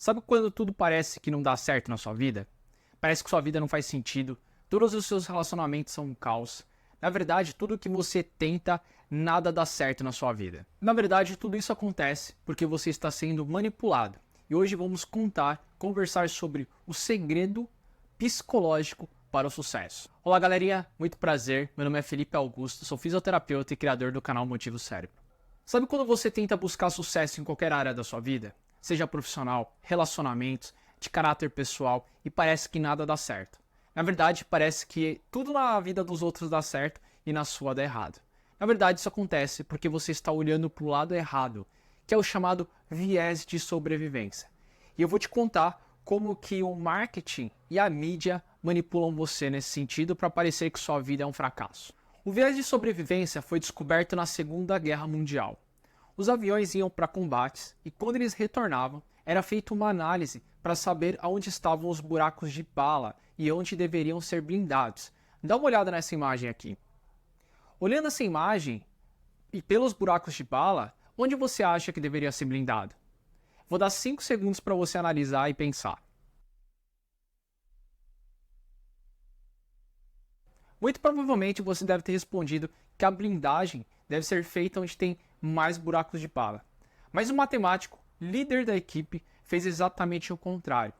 Sabe quando tudo parece que não dá certo na sua vida? Parece que sua vida não faz sentido, todos os seus relacionamentos são um caos. Na verdade, tudo que você tenta, nada dá certo na sua vida. Na verdade, tudo isso acontece porque você está sendo manipulado. E hoje vamos conversar sobre o segredo psicológico para o sucesso. Olá galerinha, muito prazer, meu nome é Felipe Augusto, sou fisioterapeuta e criador do canal Motiva o Cérebro. Sabe quando você tenta buscar sucesso em qualquer área da sua vida? Seja profissional, relacionamentos, de caráter pessoal, e parece que nada dá certo. Na verdade, parece que tudo na vida dos outros dá certo e na sua dá errado. Na verdade, isso acontece porque você está olhando para o lado errado, que é o chamado viés de sobrevivência. E eu vou te contar como que o marketing e a mídia manipulam você nesse sentido para parecer que sua vida é um fracasso. O viés de sobrevivência foi descoberto na Segunda Guerra Mundial. Os aviões iam para combates e quando eles retornavam, era feita uma análise para saber aonde estavam os buracos de bala e onde deveriam ser blindados. Dá uma olhada nessa imagem aqui. Olhando essa imagem e pelos buracos de bala, onde você acha que deveria ser blindado? Vou dar 5 segundos para você analisar e pensar. Muito provavelmente você deve ter respondido que a blindagem deve ser feita onde tem mais buracos de bala. Mas o matemático, líder da equipe, fez exatamente o contrário.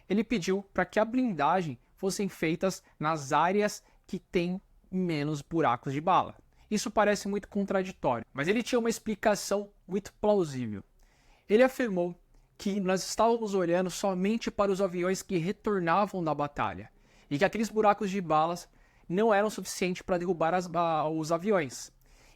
Ele pediu para que a blindagem fossem feitas nas áreas que têm menos buracos de bala. Isso parece muito contraditório, mas ele tinha uma explicação muito plausível. Ele afirmou que nós estávamos olhando somente para os aviões que retornavam da batalha e que aqueles buracos de balas não eram suficientes para derrubar os aviões.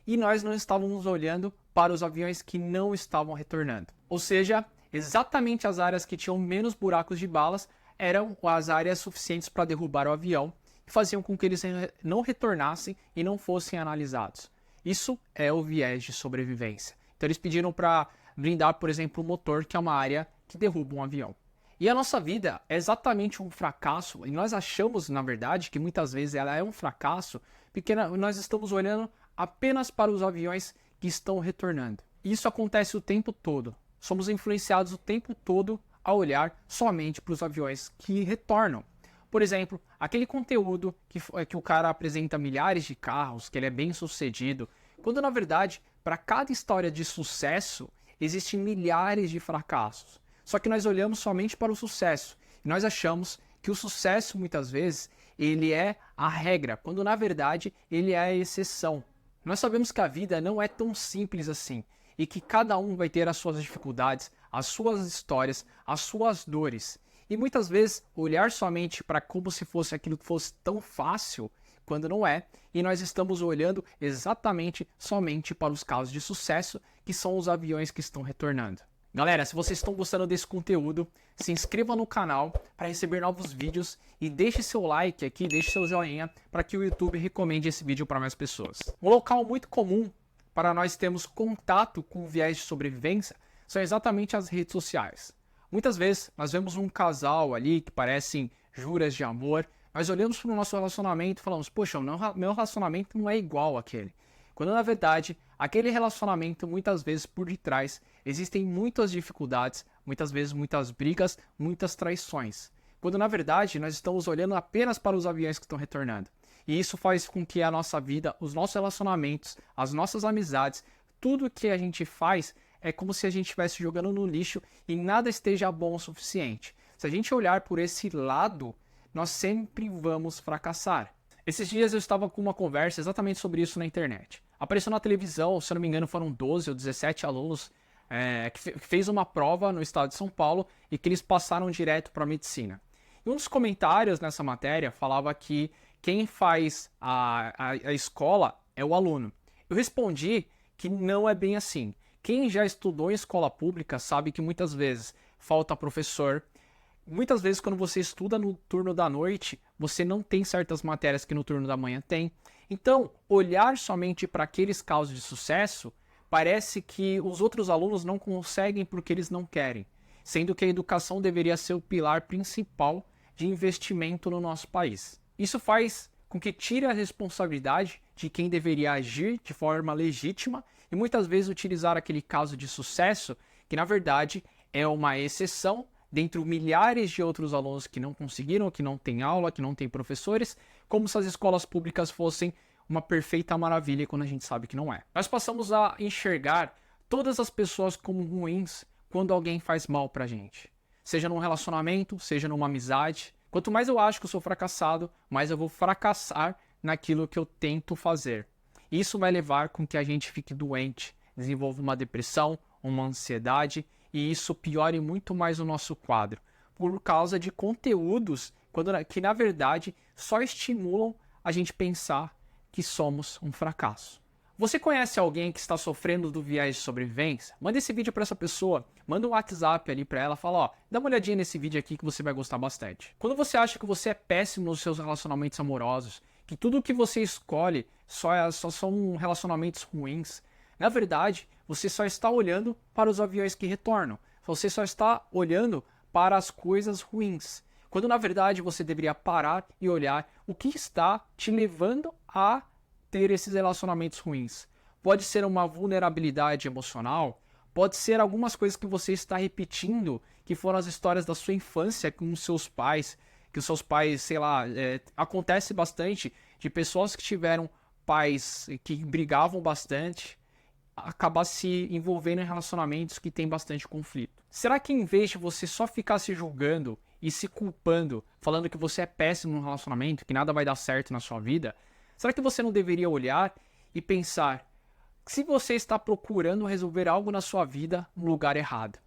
E nós não estávamos olhando para os aviões que não estavam retornando. Ou seja, exatamente as áreas que tinham menos buracos de balas eram as áreas suficientes para derrubar o avião e faziam com que eles não retornassem e não fossem analisados. Isso é o viés de sobrevivência. Então eles pediram para blindar, por exemplo, o motor, que é uma área que derruba um avião. E a nossa vida é exatamente um fracasso, e nós achamos, na verdade, que muitas vezes ela é um fracasso, porque nós estamos olhando apenas para os aviões que estão retornando. Isso acontece o tempo todo. Somos influenciados o tempo todo a olhar somente para os aviões que retornam. Por exemplo, aquele conteúdo que o cara apresenta milhares de carros, que ele é bem sucedido, quando na verdade, para cada história de sucesso, existem milhares de fracassos. Só que nós olhamos somente para o sucesso e nós achamos que o sucesso muitas vezes ele é a regra, quando na verdade ele é a exceção. Nós sabemos que a vida não é tão simples assim e que cada um vai ter as suas dificuldades, as suas histórias, as suas dores. E muitas vezes olhar somente para como se fosse aquilo que fosse tão fácil, quando não é, e nós estamos olhando exatamente somente para os casos de sucesso, que são os aviões que estão retornando. Galera, se vocês estão gostando desse conteúdo, se inscreva no canal para receber novos vídeos e deixe seu like aqui, deixe seu joinha para que o YouTube recomende esse vídeo para mais pessoas. Um local muito comum para nós termos contato com o viés de sobrevivência são exatamente as redes sociais. Muitas vezes nós vemos um casal ali que parecem juras de amor, nós olhamos para o nosso relacionamento e falamos, poxa, meu relacionamento não é igual àquele. Quando na verdade, aquele relacionamento muitas vezes por detrás existem muitas dificuldades, muitas vezes muitas brigas, muitas traições. Quando na verdade nós estamos olhando apenas para os aviões que estão retornando. E isso faz com que a nossa vida, os nossos relacionamentos, as nossas amizades, tudo que a gente faz é como se a gente estivesse jogando no lixo e nada esteja bom o suficiente. Se a gente olhar por esse lado, nós sempre vamos fracassar. Esses dias eu estava com uma conversa exatamente sobre isso na internet. Apareceu na televisão, se eu não me engano foram 12 ou 17 alunos que fez uma prova no estado de São Paulo e que eles passaram direto para a medicina. E um dos comentários nessa matéria falava que quem faz a escola é o aluno. Eu respondi que não é bem assim. Quem já estudou em escola pública sabe que muitas vezes falta professor. Muitas vezes quando você estuda no turno da noite, você não tem certas matérias que no turno da manhã tem. Então, olhar somente para aqueles casos de sucesso, parece que os outros alunos não conseguem porque eles não querem. Sendo que a educação deveria ser o pilar principal de investimento no nosso país. Isso faz com que tire a responsabilidade de quem deveria agir de forma legítima e muitas vezes utilizar aquele caso de sucesso que na verdade é uma exceção dentre milhares de outros alunos que não conseguiram, que não têm aula, que não têm professores, como se as escolas públicas fossem uma perfeita maravilha quando a gente sabe que não é. Nós passamos a enxergar todas as pessoas como ruins quando alguém faz mal pra gente. Seja num relacionamento, seja numa amizade. Quanto mais eu acho que eu sou fracassado, mais eu vou fracassar naquilo que eu tento fazer. Isso vai levar com que a gente fique doente, desenvolva uma depressão, uma ansiedade, e isso piore muito mais o nosso quadro, por causa de conteúdos que na verdade só estimulam a gente pensar que somos um fracasso. Você conhece alguém que está sofrendo do viés de sobrevivência? Manda esse vídeo para essa pessoa, manda um WhatsApp ali para ela, fala, ó, dá uma olhadinha nesse vídeo aqui que você vai gostar bastante. Quando você acha que você é péssimo nos seus relacionamentos amorosos, que tudo que você escolhe só são relacionamentos ruins, na verdade, você só está olhando para os aviões que retornam. Você só está olhando para as coisas ruins. Quando na verdade você deveria parar e olhar o que está te levando a ter esses relacionamentos ruins. Pode ser uma vulnerabilidade emocional, pode ser algumas coisas que você está repetindo, que foram as histórias da sua infância com os seus pais, que os seus pais, sei lá, acontece bastante de pessoas que tiveram pais que brigavam bastante, acabar se envolvendo em relacionamentos que tem bastante conflito. Será que em vez de você só ficar se julgando e se culpando, falando que você é péssimo no relacionamento, que nada vai dar certo na sua vida, será que você não deveria olhar e pensar se você está procurando resolver algo na sua vida no lugar errado?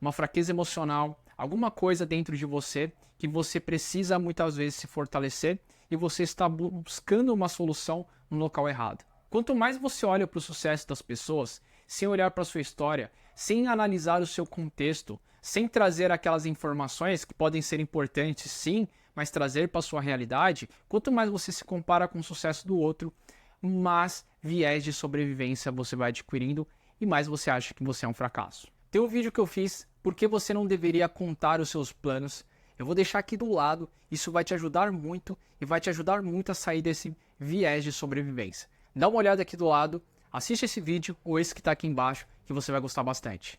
Uma fraqueza emocional, alguma coisa dentro de você que você precisa muitas vezes se fortalecer e você está buscando uma solução no local errado. Quanto mais você olha para o sucesso das pessoas, sem olhar para a sua história, sem analisar o seu contexto, sem trazer aquelas informações que podem ser importantes sim, mas trazer para a sua realidade, quanto mais você se compara com o sucesso do outro, mais viés de sobrevivência você vai adquirindo e mais você acha que você é um fracasso. Tem um vídeo que eu fiz, por que você não deveria contar os seus planos. Eu vou deixar aqui do lado, isso vai te ajudar muito e vai te ajudar muito a sair desse viés de sobrevivência. Dá uma olhada aqui do lado, assiste esse vídeo ou esse que está aqui embaixo que você vai gostar bastante.